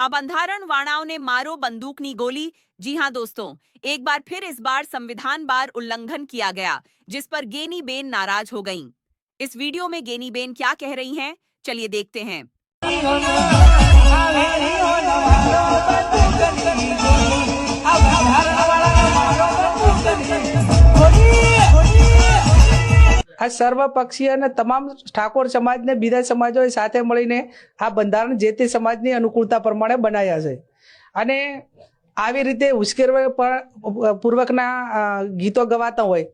अब बंधारण वाणाओं ने मारो बंदूकनी गोली। जी हां दोस्तों, एक बार फिर इस बार संविधान बार उल्लंघन किया गया, जिस पर गेनी बेन नाराज हो गईं। इस वीडियो में गेनी बेन क्या कह रही हैं, चलिए देखते हैं। આ સર્વપક્ષીય અને તમામ ઠાકોર સમાજને બીજા સમાજોએ સાથે મળીને આ બંધારણ જે તે સમાજની અનુકૂળતા પ્રમાણે બનાવ્યા છે અને આવી રીતે ઉશ્કેરપૂર્વકના ગીતો ગવાતા હોય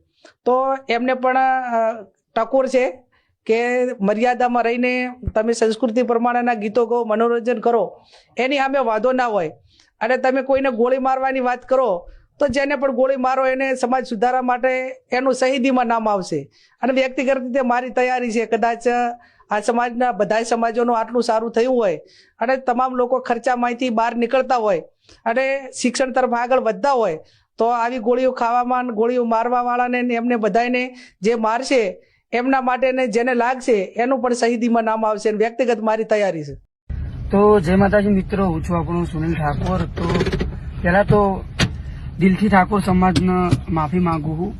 તો એમને પણ ટકોર છે કે મર્યાદામાં રહીને તમે સંસ્કૃતિ પ્રમાણેના ગીતો ગો, મનોરંજન કરો, એની સામે વાંધો ના હોય અને તમે કોઈને ગોળી મારવાની વાત કરો તો જેને પણ ગોળી મારો એને સમાજ સુધારા માટે એનું શહીદીમાં નામ આવશે અને વ્યક્તિગત રીતે મારી તૈયારી છે કદાચ આ સમાજના બધા સમાજોનું આટલું સારું થયું હોય અને તમામ લોકો ખર્ચામાંથી બહાર નીકળતા હોય અને શિક્ષણ તરફ આગળ વધતા હોય તો આવી ગોળીઓ ખાવામાં, ગોળીઓ મારવા વાળાને એમને બધાને જે મારશે એમના માટે ને જેને લાગશે એનું પણ શહીદીમાં નામ આવશે. વ્યક્તિગત મારી તૈયારી છે. તો જય માતાજી મિત્રો, હું છું આપણો સુનિલ ઠાકોર. તો પહેલા તો દિલથી ઠાકોર સમાજને માફી માંગુ છું.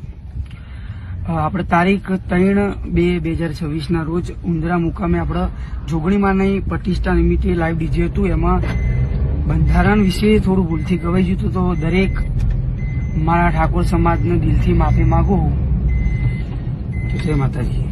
આપણે તારીખ 3/2/2026 રોજ ઉંદરા મુકામે આપણે જોગણીમાંની પ્રતિષ્ઠા નિમિત્તે લાઈવ ડીજે હતું. એમાં બંધારણ વિશે થોડું ભૂલથી ગવાઈ ગયું હતું. તો દરેક મારા ઠાકોર સમાજને દિલથી માફી માંગુ છું. જય માતાજી.